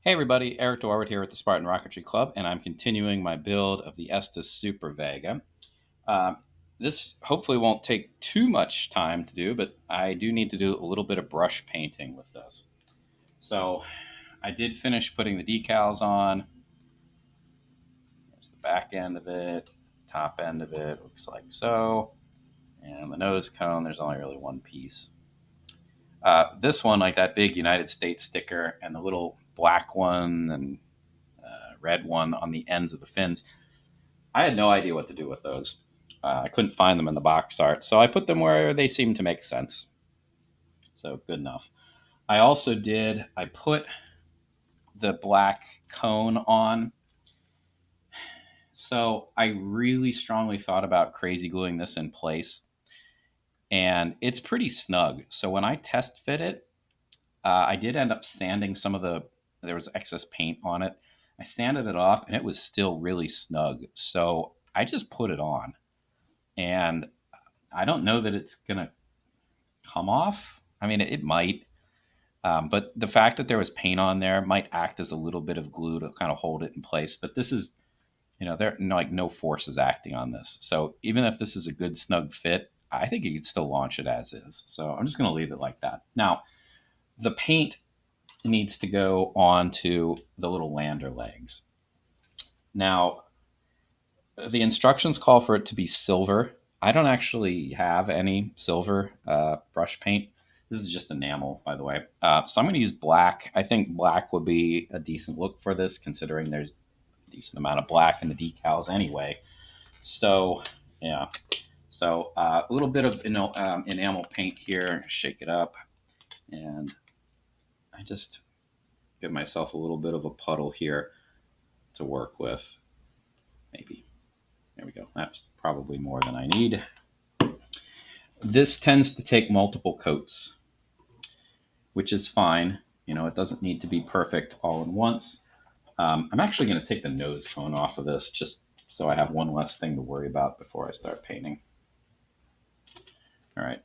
Hey everybody, Eric Dorward here with the Spartan Rocketry Club, and I'm continuing my build of the Estes Super Vega. Uh, this hopefully won't take too much time to do, but I do need to do a little bit of brush painting with this. So I did finish putting the decals on. There's the back end of it, top end of it, looks like so. And the nose cone, there's only really one piece. This one, like that big United States sticker, and the little black one and red one on the ends of the fins, I had no idea what to do with those. I couldn't find them in the box art, so I put them where they seemed to make sense. So good enough. I put the black cone on. So I really strongly thought about crazy gluing this in place, and it's pretty snug. So when I test fit it, I did end up sanding there was excess paint on it. I sanded it off, and it was still really snug. So I just put it on, and I don't know that it's gonna come off. I mean, it might, but the fact that there was paint on there might act as a little bit of glue to kind of hold it in place. But this is, there like no force is acting on this. So even if this is a good snug fit, I think you could still launch it as is. So I'm just going to leave it like that. Now, the paint needs to go onto the little lander legs. Now, the instructions call for it to be silver. I don't actually have any silver brush paint. This is just enamel, by the way. So I'm going to use black. I think black would be a decent look for this, considering there's a decent amount of black in the decals anyway. So, yeah. So a little bit of enamel paint here. Shake it up, and I just give myself a little bit of a puddle here to work with. Maybe. There we go. That's probably more than I need. This tends to take multiple coats, which is fine. It doesn't need to be perfect all at once. I'm actually going to take the nose cone off of this just so I have one less thing to worry about before I start painting. All right.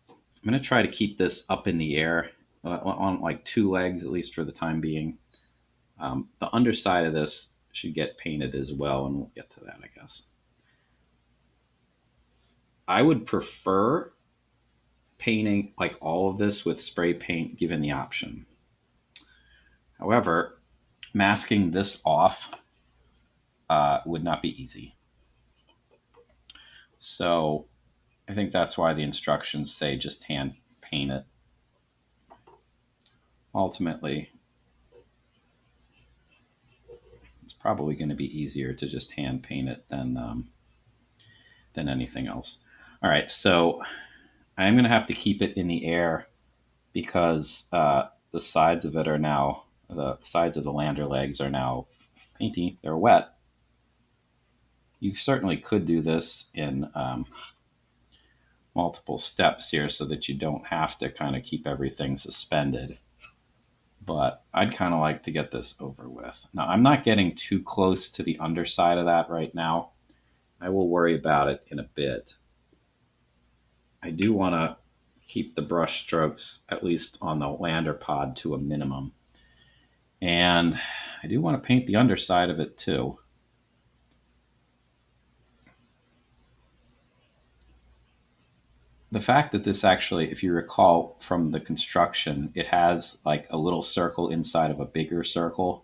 I'm going to try to keep this up in the air on like two legs, at least for the time being. The underside of this should get painted as well, and we'll get to that, I guess. I would prefer painting like all of this with spray paint given the option. However, masking this off would not be easy. So I think that's why the instructions say just hand paint it. Ultimately, it's probably going to be easier to just hand paint it than anything else. All right, so I'm going to have to keep it in the air because the sides of it are now, the sides of the lander legs are now painty. They're wet. You certainly could do this in multiple steps here so that you don't have to kind of keep everything suspended. But I'd kind of like to get this over with. Now, I'm not getting too close to the underside of that right now. I will worry about it in a bit. I do want to keep the brush strokes, at least on the lander pod, to a minimum. And I do want to paint the underside of it too. The fact that this actually, if you recall from the construction, it has like a little circle inside of a bigger circle,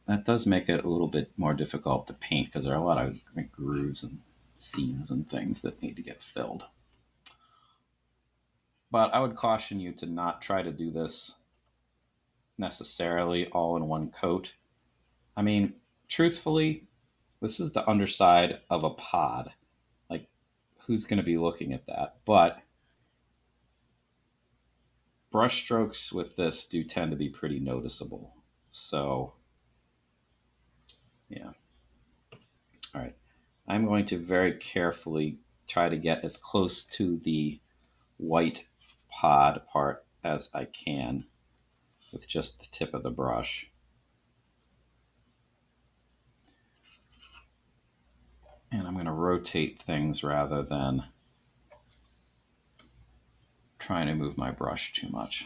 that does make it a little bit more difficult to paint because there are a lot of grooves and seams and things that need to get filled. But I would caution you to not try to do this necessarily all in one coat. I mean, truthfully, this is the underside of a pod. Like, who's going to be looking at that? But brush strokes with this do tend to be pretty noticeable. So, yeah. All right. I'm going to very carefully try to get as close to the white pod part as I can with just the tip of the brush. And I'm going to rotate things rather than trying to move my brush too much.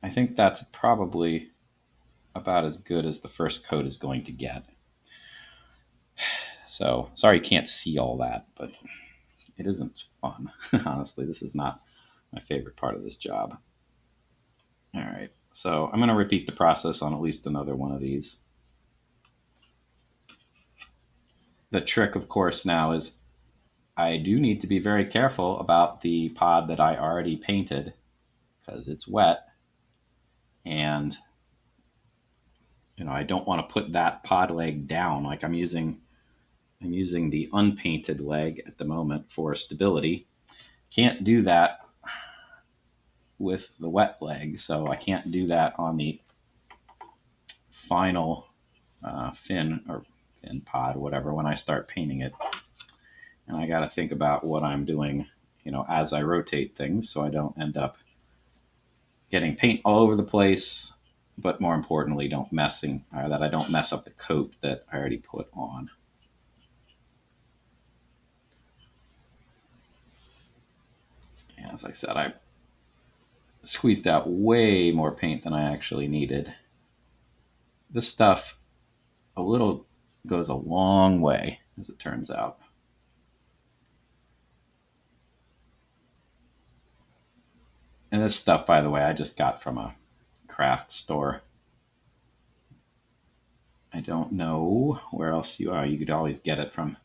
I think that's probably about as good as the first coat is going to get. So sorry you can't see all that, but it isn't fun. Honestly, this is not my favorite part of this job. All right, so I'm going to repeat the process on at least another one of these. The trick, of course, now is I do need to be very careful about the pod that I already painted because it's wet, and I don't want to put that pod leg down. Like I'm using the unpainted leg at the moment for stability. Can't do that with the wet leg, so I can't do that on the final fin pod, whatever, when I start painting it. And I got to think about what I'm doing, as I rotate things, so I don't end up getting paint all over the place. But more importantly, that I don't mess up the coat that I already put on. And as I said, I squeezed out way more paint than I actually needed. This stuff goes a long way, as it turns out. And this stuff, by the way, I just got from a craft store. I don't know where else you are. You could always get it from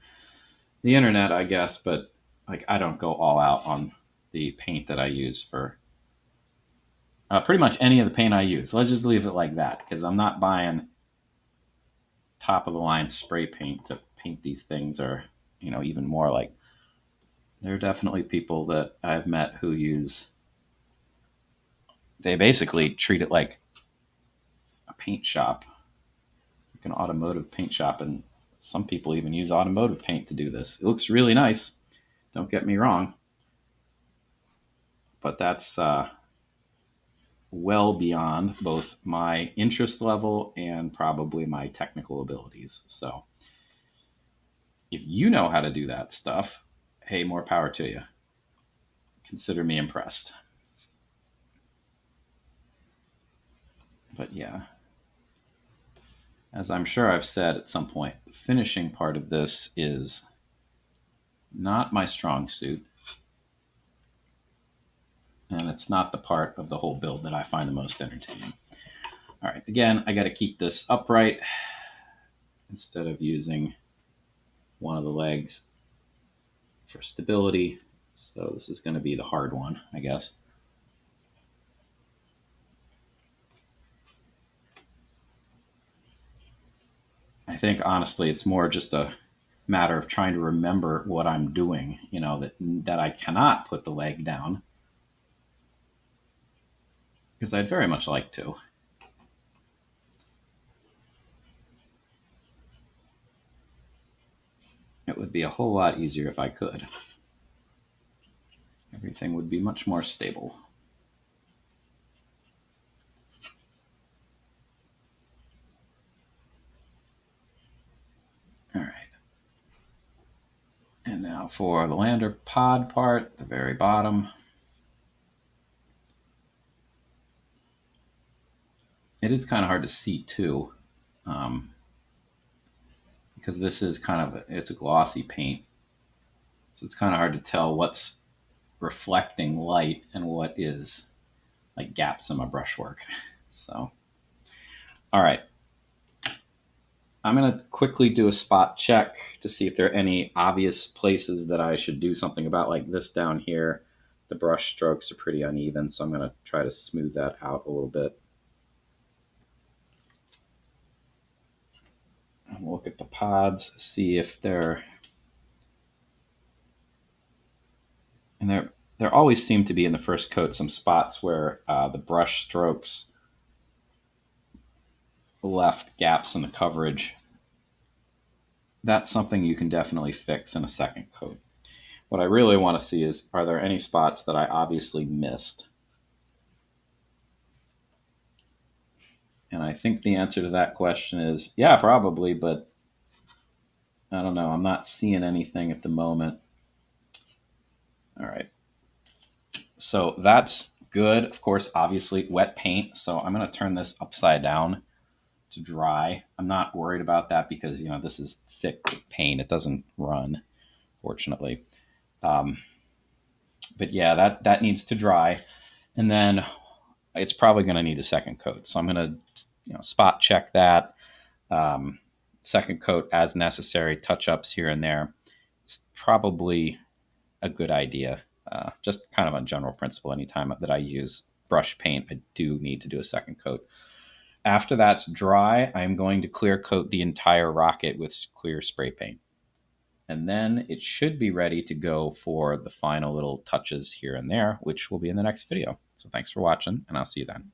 the internet, I guess, but I don't go all out on the paint that I use for pretty much any of the paint I use. Let's just leave it like that, because I'm not buying top of the line spray paint to paint these things, or even more. Like, there are definitely people that I've met who they basically treat it like a paint shop, like an automotive paint shop, and some people even use automotive paint to do this. It looks really nice, don't get me wrong, but that's well beyond both my interest level and probably my technical abilities. So if you know how to do that stuff, hey, more power to you. Consider me impressed. But yeah, as I'm sure I've said at some point, the finishing part of this is not my strong suit. And it's not the part of the whole build that I find the most entertaining. All right, again, I got to keep this upright instead of using one of the legs for stability. So this is going to be the hard one, I guess. I think honestly, it's more just a matter of trying to remember what I'm doing, that I cannot put the leg down, because I'd very much like to. It would be a whole lot easier if I could. Everything would be much more stable. All right. And now for the lander pod part, the very bottom. It is kind of hard to see too, because this is it's a glossy paint. So it's kind of hard to tell what's reflecting light and what is like gaps in my brushwork. So, all right. I'm going to quickly do a spot check to see if there are any obvious places that I should do something about, like this down here. The brush strokes are pretty uneven, so I'm going to try to smooth that out a little bit. And look at the pods, see if they're... And there always seem to be in the first coat some spots where the brush strokes left gaps in the coverage. That's something you can definitely fix in a second coat. What I really want to see is, are there any spots that I obviously missed? And I think the answer to that question is, yeah, probably, but I don't know. I'm not seeing anything at the moment. All right. So that's good. Of course, obviously wet paint. So I'm going to turn this upside down to dry. I'm not worried about that because, this is thick paint. It doesn't run, fortunately. Um, but yeah, that needs to dry. And then it's probably going to need a second coat. So I'm going to, spot check that. Um, Second coat as necessary, touch ups here and there. It's probably a good idea. Just kind of a general principle. Anytime that I use brush paint, I do need to do a second coat. After that's dry, I'm going to clear coat the entire rocket with clear spray paint. And then it should be ready to go for the final little touches here and there, which will be in the next video. So thanks for watching, and I'll see you then.